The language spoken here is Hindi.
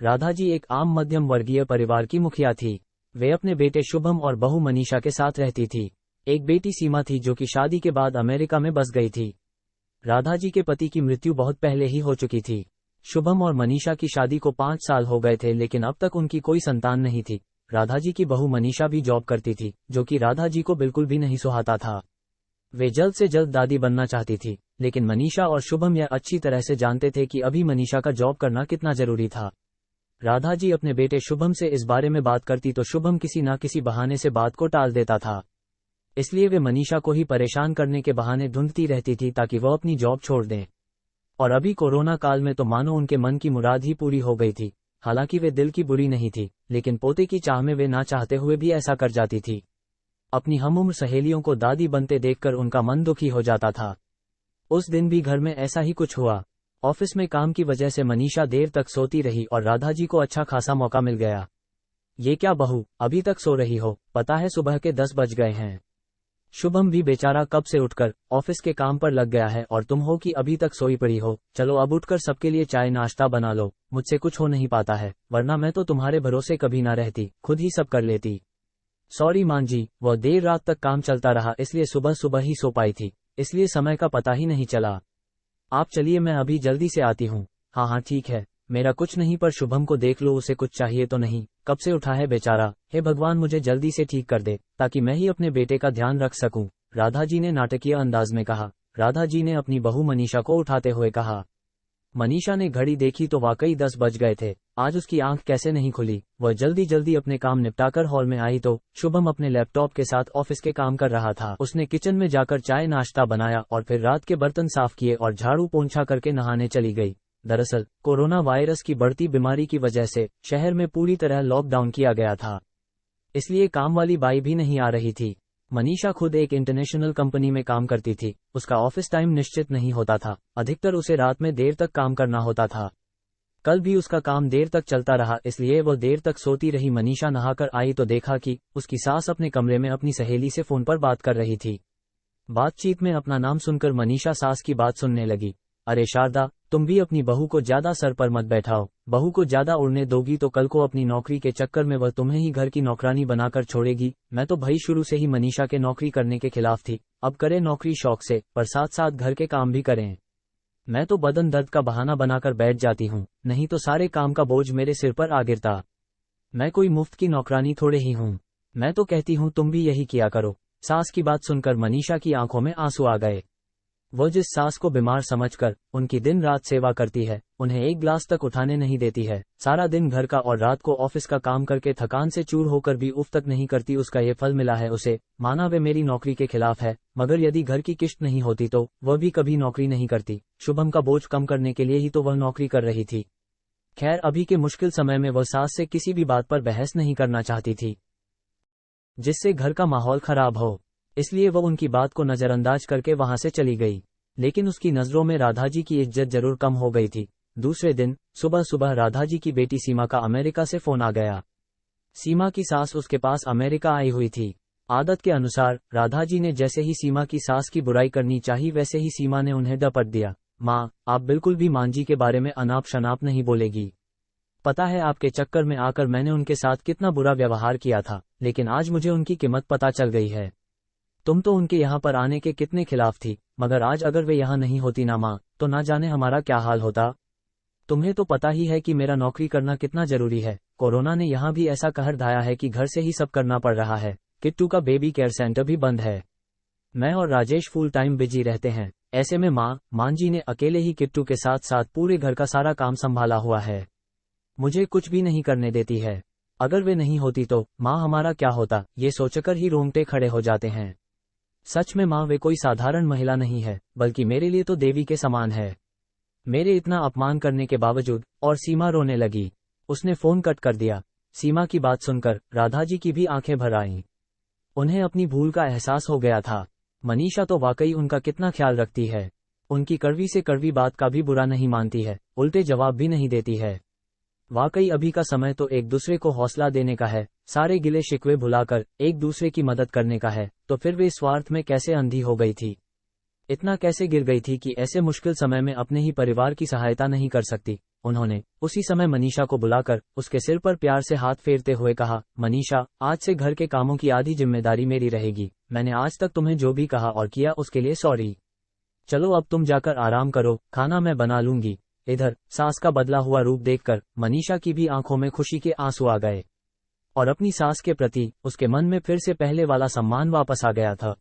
राधा जी एक आम मध्यम वर्गीय परिवार की मुखिया थी। वे अपने बेटे शुभम और बहू मनीषा के साथ रहती थी। एक बेटी सीमा थी जो कि शादी के बाद अमेरिका में बस गई थी। राधा जी के पति की मृत्यु बहुत पहले ही हो चुकी थी। शुभम और मनीषा की शादी को 5 साल हो गए थे, लेकिन अब तक उनकी कोई संतान नहीं थी। राधा जी की बहू मनीषा भी जॉब करती थी, जो कि राधा जी को बिल्कुल भी नहीं सुहाता था। वे जल्द से जल्द दादी बनना चाहती थी, लेकिन मनीषा और शुभम यह अच्छी तरह से जानते थे कि अभी मनीषा का जॉब करना कितना जरूरी था। राधा जी अपने बेटे शुभम से इस बारे में बात करती तो शुभम किसी न किसी बहाने से बात को टाल देता था। इसलिए वे मनीषा को ही परेशान करने के बहाने ढूंढती रहती थी ताकि वह अपनी जॉब छोड़ दें। और अभी कोरोना काल में तो मानो उनके मन की मुराद ही पूरी हो गई थी। हालांकि वे दिल की बुरी नहीं थी, लेकिन पोते की चाह में वे ना चाहते हुए भी ऐसा कर जाती थी। अपनी हमउम्र सहेलियों को दादी बनते देखकर उनका मन दुखी हो जाता था। उस दिन भी घर में ऐसा ही कुछ हुआ। ऑफिस में काम की वजह से मनीषा देर तक सोती रही और राधा जी को अच्छा खासा मौका मिल गया। ये क्या बहू, अभी तक सो रही हो? पता है सुबह के 10 बज गए हैं। शुभम भी बेचारा कब से उठकर ऑफिस के काम पर लग गया है और तुम हो कि अभी तक सोई पड़ी हो। चलो अब उठकर सबके लिए चाय नाश्ता बना लो, मुझसे कुछ हो नहीं पाता है, वरना मैं तो तुम्हारे भरोसे कभी ना रहती, खुद ही सब कर लेती। सॉरी मान जी, वह देर रात तक काम चलता रहा, इसलिए सुबह सुबह ही सो पाई थी, इसलिए समय का पता ही नहीं चला। आप चलिए, मैं अभी जल्दी से आती हूँ। हाँ हाँ ठीक है, मेरा कुछ नहीं, पर शुभम को देख लो, उसे कुछ चाहिए तो नहीं? कब से उठा है बेचारा। हे भगवान, मुझे जल्दी से ठीक कर दे ताकि मैं ही अपने बेटे का ध्यान रख सकूं, राधा जी ने नाटकीय अंदाज में कहा। राधा जी ने अपनी बहू मनीषा को उठाते हुए कहा। मनीषा ने घड़ी देखी तो वाकई 10 बज गए थे। आज उसकी आंख कैसे नहीं खुली। वह जल्दी जल्दी अपने काम निपटाकर हॉल में आई तो शुभम अपने लैपटॉप के साथ ऑफिस के काम कर रहा था। उसने किचन में जाकर चाय नाश्ता बनाया और फिर रात के बर्तन साफ किए और झाड़ू पोंछा करके नहाने चली गई। दरअसल कोरोना वायरस की बढ़ती बीमारी की वजह से शहर में पूरी तरह लॉकडाउन किया गया था, इसलिए काम वाली बाई भी नहीं आ रही थी। मनीषा खुद एक इंटरनेशनल कंपनी में काम करती थी। उसका ऑफिस टाइम निश्चित नहीं होता था, अधिकतर उसे रात में देर तक काम करना होता था। कल भी उसका काम देर तक चलता रहा, इसलिए वह देर तक सोती रही। मनीषा नहाकर आई तो देखा कि उसकी सास अपने कमरे में अपनी सहेली से फोन पर बात कर रही थी। बातचीत में अपना नाम सुनकर मनीषा सास की बात सुनने लगी। अरे शारदा, तुम भी अपनी बहू को ज्यादा सर पर मत बैठाओ। बहू को ज्यादा उड़ने दोगी तो कल को अपनी नौकरी के चक्कर में वह तुम्हें ही घर की नौकरानी बनाकर छोड़ेगी। मैं तो भाई शुरू से ही मनीषा के नौकरी करने के खिलाफ थी। अब करे नौकरी शौक से, पर साथ साथ घर के काम भी करें। मैं तो बदन दर्द का बहाना बनाकर बैठ जाती हूँ, नहीं तो सारे काम का बोझ मेरे सिर पर आ गिरता। मैं कोई मुफ्त की नौकरानी थोड़े ही हूँ। मैं तो कहती हूँ तुम भी यही किया करो। सास की बात सुनकर मनीषा की आंखों में आंसू आ गए। वो जिस सास को बीमार समझकर उनकी दिन रात सेवा करती है, उन्हें एक ग्लास तक उठाने नहीं देती है, सारा दिन घर का और रात को ऑफिस का काम करके थकान से चूर होकर भी उफ तक नहीं करती, उसका ये फल मिला है उसे। माना वे मेरी नौकरी के खिलाफ है, मगर यदि घर की किश्त नहीं होती तो वह भी कभी नौकरी नहीं करती। शुभम का बोझ कम करने के लिए ही तो वह नौकरी कर रही थी। खैर, अभी के मुश्किल समय में वह सास से किसी भी बात पर बहस नहीं करना चाहती थी जिससे घर का माहौल खराब हो, इसलिए वह उनकी बात को नजरअंदाज करके वहां से चली गई। लेकिन उसकी नजरों में राधा जी की इज्जत जरूर कम हो गई थी। दूसरे दिन सुबह सुबह राधा जी की बेटी सीमा का अमेरिका से फोन आ गया। सीमा की सास उसके पास अमेरिका आई हुई थी। आदत के अनुसार राधा जी ने जैसे ही सीमा की सास की बुराई करनी चाहिए, वैसे ही सीमा ने उन्हें डपट दिया। माँ, आप बिल्कुल भी मां जी के बारे में अनाप शनाप नहीं बोलेगी। पता है आपके चक्कर में आकर मैंने उनके साथ कितना बुरा व्यवहार किया था, लेकिन आज मुझे उनकी कीमत पता चल गई है। तुम तो उनके यहाँ पर आने के कितने खिलाफ थी, मगर आज अगर वे यहाँ नहीं होती ना माँ, तो ना जाने हमारा क्या हाल होता। तुम्हें तो पता ही है कि मेरा नौकरी करना कितना जरूरी है। कोरोना ने यहाँ भी ऐसा कहर ढाया है कि घर से ही सब करना पड़ रहा है। किट्टू का बेबी केयर सेंटर भी बंद है। मैं और राजेश फुल टाइम बिजी रहते हैं। ऐसे में मां जी ने अकेले ही किट्टू के साथ साथ पूरे घर का सारा काम संभाला हुआ है। मुझे कुछ भी नहीं करने देती है। अगर वे नहीं होती तो माँ हमारा क्या होता, ये सोचकर ही रोंगटे खड़े हो जाते हैं। सच में माँ वे कोई साधारण महिला नहीं है, बल्कि मेरे लिए तो देवी के समान है। मेरे इतना अपमान करने के बावजूद। और सीमा रोने लगी। उसने फोन कट कर दिया। सीमा की बात सुनकर राधा जी की भी आंखें भर आईं। उन्हें अपनी भूल का एहसास हो गया था। मनीषा तो वाकई उनका कितना ख्याल रखती है। उनकी कड़वी से कड़वी बात का भी बुरा नहीं मानती है, उल्टे जवाब भी नहीं देती है। वाकई अभी का समय तो एक दूसरे को हौसला देने का है, सारे गिले शिकवे भुलाकर एक दूसरे की मदद करने का है। तो फिर वे स्वार्थ में कैसे अंधी हो गई थी, इतना कैसे गिर गई थी कि ऐसे मुश्किल समय में अपने ही परिवार की सहायता नहीं कर सकती। उन्होंने उसी समय मनीषा को बुलाकर उसके सिर पर प्यार से हाथ फेरते हुए कहा, मनीषा, आज से घर के कामों की आधी जिम्मेदारी मेरी रहेगी। मैंने आज तक तुम्हें जो भी कहा और किया उसके लिए सॉरी। चलो अब तुम जाकर आराम करो, खाना मैं बना लूंगी। इधर सास का बदला हुआ रूप देखकर मनीषा की भी आंखों में खुशी के आंसू आ गए और अपनी सास के प्रति उसके मन में फिर से पहले वाला सम्मान वापस आ गया था।